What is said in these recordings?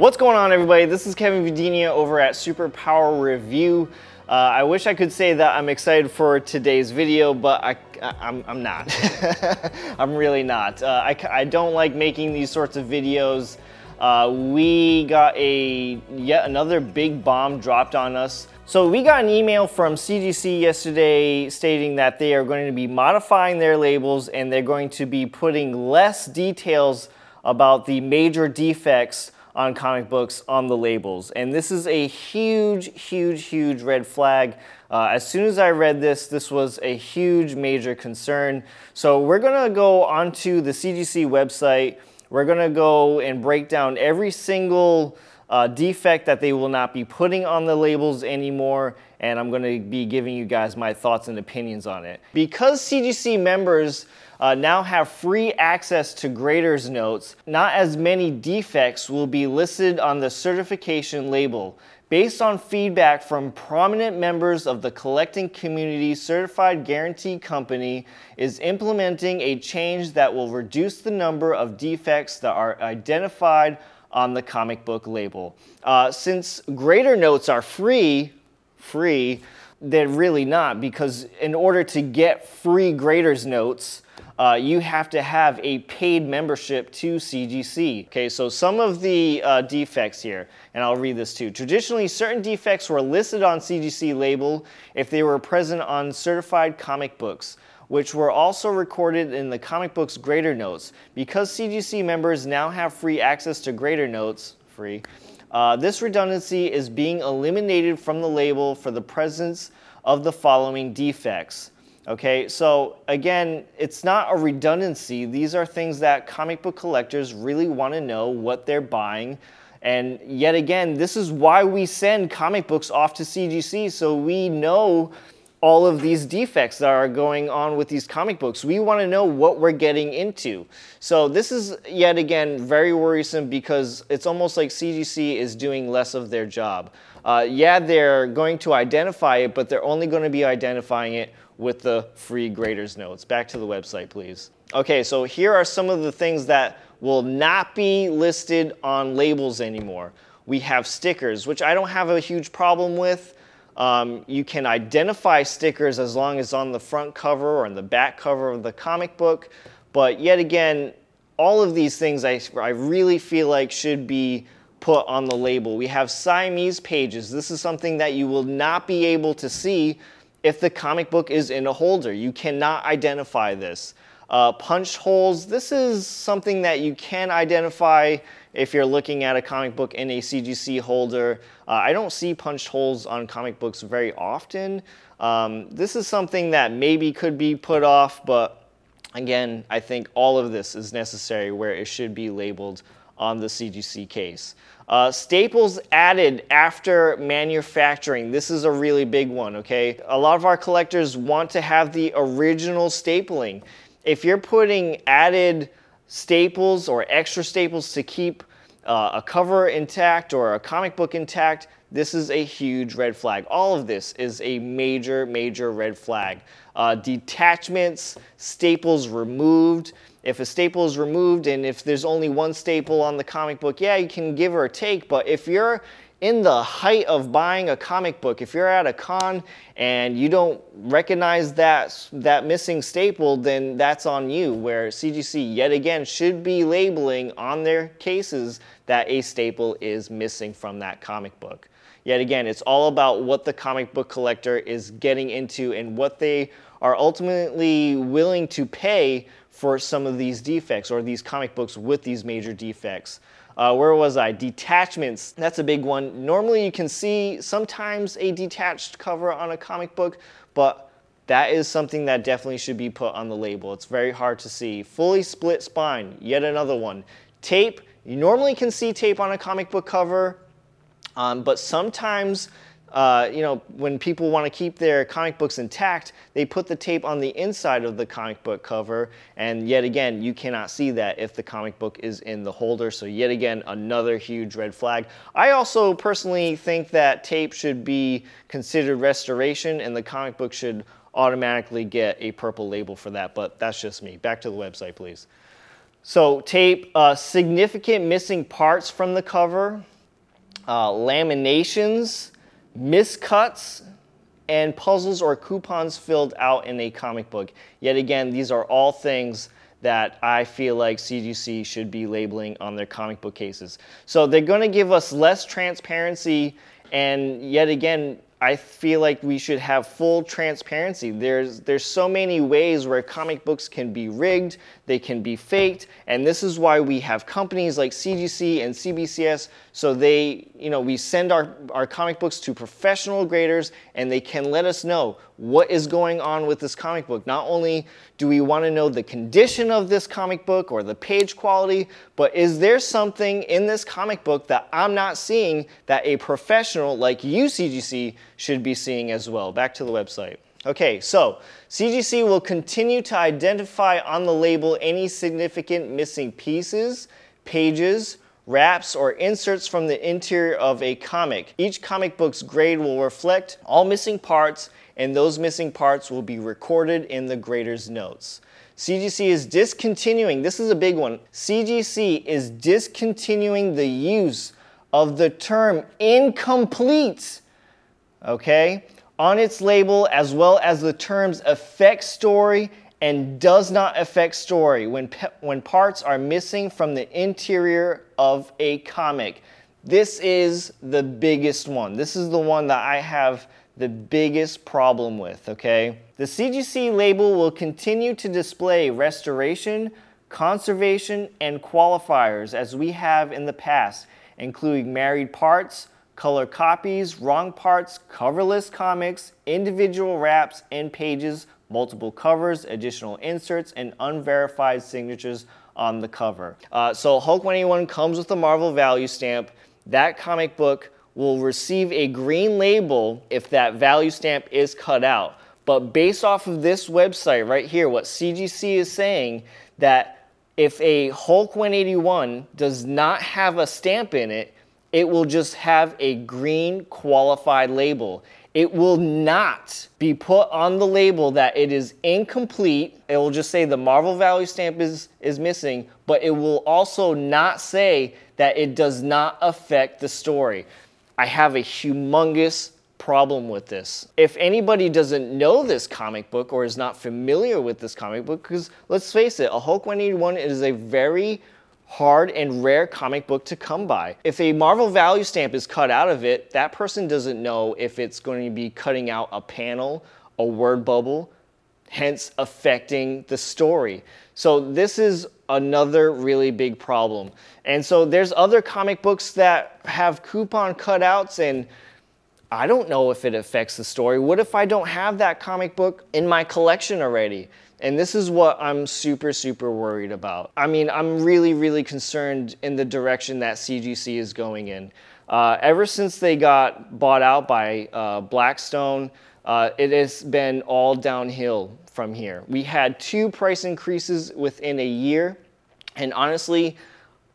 What's going on, everybody? This is Kevin Videnia over at Superpower Review. I wish I could say that I'm excited for today's video, but I'm not. I'm really not. I don't like making these sorts of videos. We got yet another big bomb dropped on us. So we got an email from CGC yesterday stating that they are going to be modifying their labels and they're going to be putting less details about the major defects on comic books on the labels. And this is a huge red flag. As soon as I read this, this was a huge major concern. So we're gonna go onto the CGC website. We're gonna go and break down every single defect that they will not be putting on the labels anymore, and I'm gonna be giving you guys my thoughts and opinions on it. Because CGC members now have free access to graders notes, not as many defects will be listed on the certification label. Based on feedback from prominent members of the collecting community, Certified Guarantee Company is implementing a change that will reduce the number of defects that are identified on the comic book label. Since grader notes are free, they're really not, because in order to get free graders notes, you have to have a paid membership to CGC. Okay, so some of the defects here, and I'll read this too. Traditionally, certain defects were listed on CGC label if they were present on certified comic books, which were also recorded in the comic book's grader notes. Because CGC members now have free access to grader notes, this redundancy is being eliminated from the label for the presence of the following defects. Okay, so again, it's not a redundancy. These are things that comic book collectors really want to know what they're buying. And yet again, this is why we send comic books off to CGC, so we know all of these defects that are going on with these comic books. We want to know what we're getting into. So this is, yet again, very worrisome, because it's almost like CGC is doing less of their job. Yeah, they're going to identify it, but they're only going to be identifying it with the free graders notes. Back to the website, please. Okay, so here are some of the things that will not be listed on labels anymore. We have stickers, which I don't have a huge problem with. You can identify stickers as long as on the front cover or on the back cover of the comic book. But yet again, all of these things I really feel like should be put on the label. We have Siamese pages. This is something that you will not be able to see if the comic book is in a holder. You cannot identify this. Punched holes, this is something that you can identify if you're looking at a comic book in a CGC holder. I don't see punched holes on comic books very often. This is something that maybe could be put off, but again, I think all of this is necessary where it should be labeled on the CGC case. Staples added after manufacturing. This is a really big one, okay? A lot of our collectors want to have the original stapling. If you're putting added staples or extra staples to keep a cover intact or a comic book intact, this is a huge red flag. All of this is a major red flag. Detachments, staples removed. If a staple is removed and if there's only one staple on the comic book, yeah, you can give or take, but if you're in the height of buying a comic book, if you're at a con and you don't recognize that missing staple, then that's on you, where CGC, yet again, should be labeling on their cases that a staple is missing from that comic book. Yet again, it's all about what the comic book collector is getting into and what they are ultimately willing to pay for some of these defects or these comic books with these major defects. Where was I? Detachments, that's a big one. Normally you can see sometimes a detached cover on a comic book, but that is something that definitely should be put on the label. It's very hard to see. Fully split spine, yet another one. Tape, you normally can see tape on a comic book cover, but sometimes you know, when people want to keep their comic books intact, they put the tape on the inside of the comic book cover, and yet again, you cannot see that if the comic book is in the holder, so yet again, another huge red flag. I also personally think that tape should be considered restoration, and the comic book should automatically get a purple label for that, but that's just me. Back to the website, please. So tape, significant missing parts from the cover. laminations, miscuts, and puzzles or coupons filled out in a comic book. Yet again, these are all things that I feel like CGC should be labeling on their comic book cases. So they're going to give us less transparency, and yet again, I feel like we should have full transparency. There's so many ways where comic books can be rigged, they can be faked, and this is why we have companies like CGC and CBCS, so we send our comic books to professional graders, and they can let us know what is going on with this comic book. Not only do we want to know the condition of this comic book or the page quality, but is there something in this comic book that I'm not seeing that a professional like you, CGC, should be seeing as well. Back to the website. Okay, so CGC will continue to identify on the label any significant missing pieces, pages, wraps, or inserts from the interior of a comic. Each comic book's grade will reflect all missing parts, and those missing parts will be recorded in the grader's notes. CGC is discontinuing, this is a big one, CGC is discontinuing the use of the term incomplete, okay, on its label, as well as the terms affect story and does not affect story when parts are missing from the interior of a comic. This is the biggest one. This is the one that I have the biggest problem with, okay? The CGC label will continue to display restoration, conservation, and qualifiers as we have in the past, including married parts, color copies, wrong parts, coverless comics, individual wraps and pages, multiple covers, additional inserts, and unverified signatures on the cover. So Hulk 181 comes with a Marvel value stamp. That comic book will receive a green label if that value stamp is cut out. But based off of this website right here, what CGC is saying, that if a Hulk 181 does not have a stamp in it, it will just have a green qualified label. It will not be put on the label that it is incomplete. It will just say the Marvel value stamp is missing, but it will also not say that it does not affect the story. I have a humongous problem with this. If anybody doesn't know this comic book or is not familiar with this comic book, because let's face it, a Hulk 181 is a very hard and rare comic book to come by. If a Marvel value stamp is cut out of it, that person doesn't know if it's going to be cutting out a panel, a word bubble, hence affecting the story. So this is another really big problem. And so there's other comic books that have coupon cutouts, and I don't know if it affects the story. What if I don't have that comic book in my collection already? And this is what I'm super, super worried about. I mean, I'm really, really concerned in the direction that CGC is going in. Ever since they got bought out by Blackstone, it has been all downhill from here. We had 2 price increases within a year, and honestly,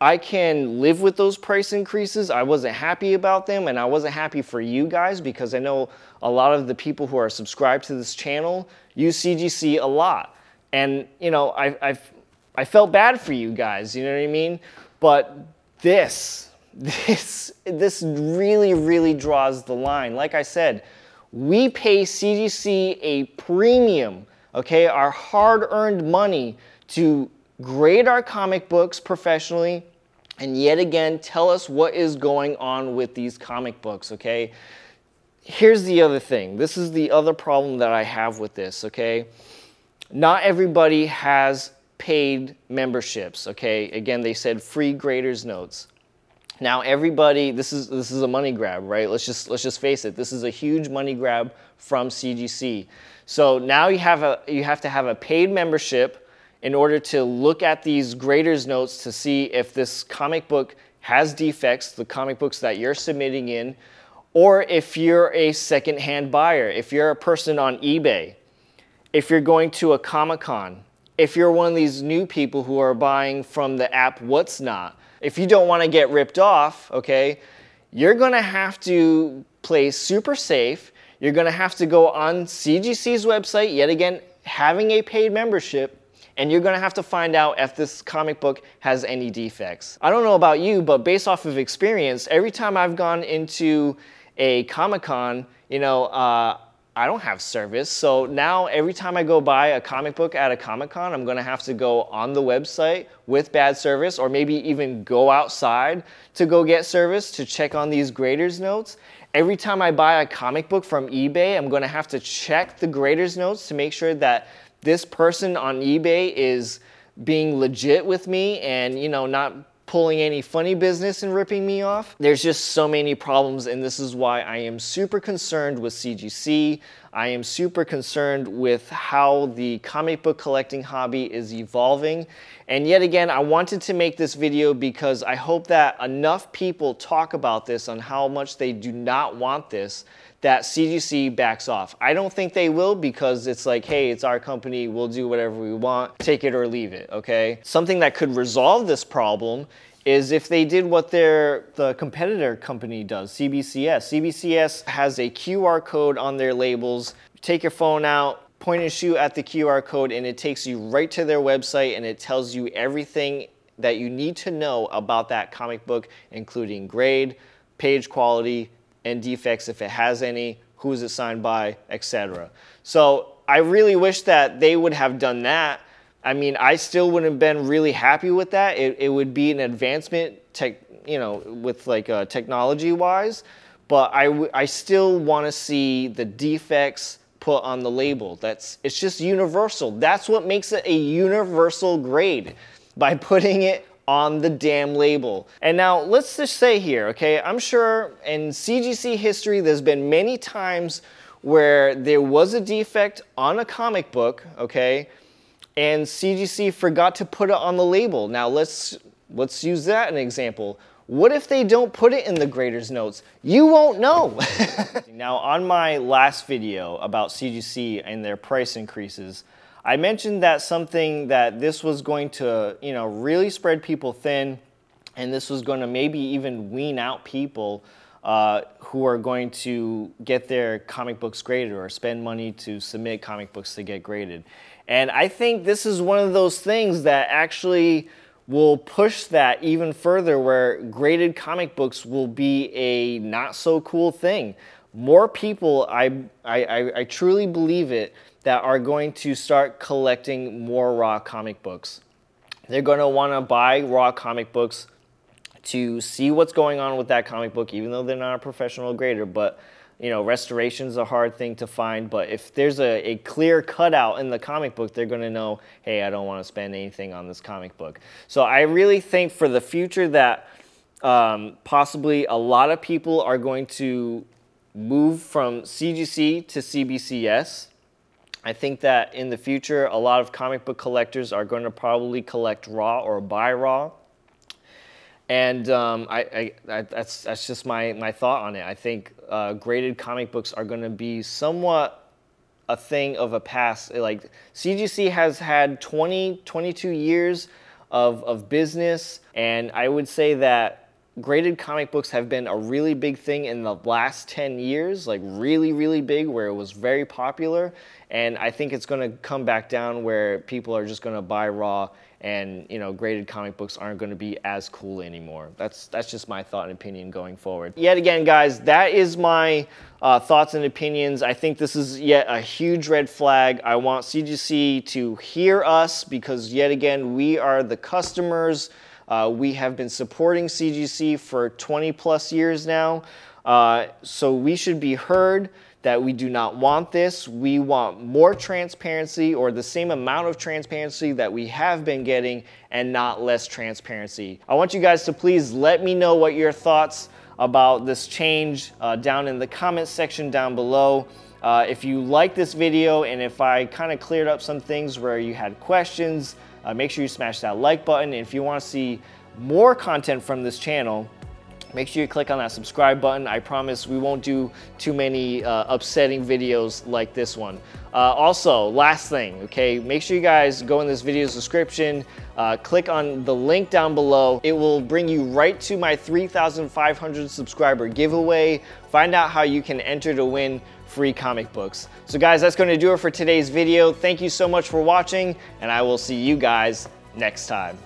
I can live with those price increases. I wasn't happy about them, and I wasn't happy for you guys because I know a lot of the people who are subscribed to this channel use CGC a lot. And, you know, I felt bad for you guys, you know what I mean? But this really, really draws the line. Like I said, we pay CGC a premium, okay, our hard-earned money to grade our comic books professionally, and yet again, tell us what is going on with these comic books, okay? Here's the other thing. This is the other problem that I have with this, okay? Not everybody has paid memberships, okay? Again, they said free graders notes. Now everybody, this is a money grab, right? Let's just face it. This is a huge money grab from CGC. So now you have to have a paid membership in order to look at these graders notes to see if this comic book has defects, the comic books that you're submitting in, or if you're a secondhand buyer, if you're a person on eBay, if you're going to a Comic-Con, if you're one of these new people who are buying from the app What's Not, if you don't want to get ripped off, okay, you're going to have to play super safe. You're going to have to go on CGC's website, yet again, having a paid membership, and you're gonna have to find out if this comic book has any defects. I don't know about you, but based off of experience, every time I've gone into a Comic-Con, you know, I don't have service. So now every time I go buy a comic book at a Comic-Con, I'm gonna have to go on the website with bad service, or maybe even go outside to go get service to check on these graders notes. Every time I buy a comic book from eBay, I'm gonna have to check the graders notes to make sure that this person on eBay is being legit with me and, you know, not pulling any funny business and ripping me off. There's just so many problems, and this is why I am super concerned with CGC. I am super concerned with how the comic book collecting hobby is evolving. And yet again, I wanted to make this video because I hope that enough people talk about this on how much they do not want this, that CGC backs off. I don't think they will, because it's like, hey, it's our company, we'll do whatever we want, take it or leave it, okay? Something that could resolve this problem is if they did what the competitor company does, CBCS. CBCS has a QR code on their labels. Take your phone out, point and shoot at the QR code, and it takes you right to their website, and it tells you everything that you need to know about that comic book, including grade, page quality, and defects if it has any, who is it signed by, etc. So I really wish that they would have done that. I mean, I still wouldn't have been really happy with that. It would be an advancement, with like technology-wise, but I still want to see the defects put on the label. It's just universal. That's what makes it a universal grade, by putting it on the damn label. And now let's just say here, okay, I'm sure in CGC history there's been many times where there was a defect on a comic book, okay, and CGC forgot to put it on the label. Now let's use that as an example. What if they don't put it in the grader's notes? You won't know. Now on my last video about CGC and their price increases, I mentioned that this was going to, you know, really spread people thin, and this was going to maybe even wean out people who are going to get their comic books graded or spend money to submit comic books to get graded. And I think this is one of those things that actually will push that even further, where graded comic books will be a not so cool thing. More people, I truly believe it, that are going to start collecting more raw comic books. They're going to want to buy raw comic books to see what's going on with that comic book, even though they're not a professional grader. But, you know, restoration's a hard thing to find. But if there's a clear cutout in the comic book, they're going to know, hey, I don't want to spend anything on this comic book. So I really think for the future that possibly a lot of people are going to move from CGC to CBCS. I think that in the future, a lot of comic book collectors are going to probably collect raw or buy raw. And that's just my thought on it. I think graded comic books are going to be somewhat a thing of a past. Like CGC has had 22 years of business, and I would say that graded comic books have been a really big thing in the last 10 years, like really big, where it was very popular. And I think it's going to come back down where people are just going to buy raw, and, you know, graded comic books aren't going to be as cool anymore. That's just my thought and opinion going forward. Yet again, guys, that is my thoughts and opinions. I think this is yet a huge red flag. I want CGC to hear us, because yet again, we are the customers. We have been supporting CGC for 20+ years now, so we should be heard that we do not want this. We want more transparency, or the same amount of transparency that we have been getting, and not less transparency. I want you guys to please let me know what your thoughts about this change down in the comments section down below. If you like this video, and if I kind of cleared up some things where you had questions, make sure you smash that like button. And if you want to see more content from this channel, make sure you click on that subscribe button. I promise we won't do too many upsetting videos like this one. Also, last thing, okay, make sure you guys go in this video's description, click on the link down below. It will bring you right to my 3,500 subscriber giveaway. Find out how you can enter to win free comic books. So guys, that's going to do it for today's video. Thank you so much for watching, and I will see you guys next time.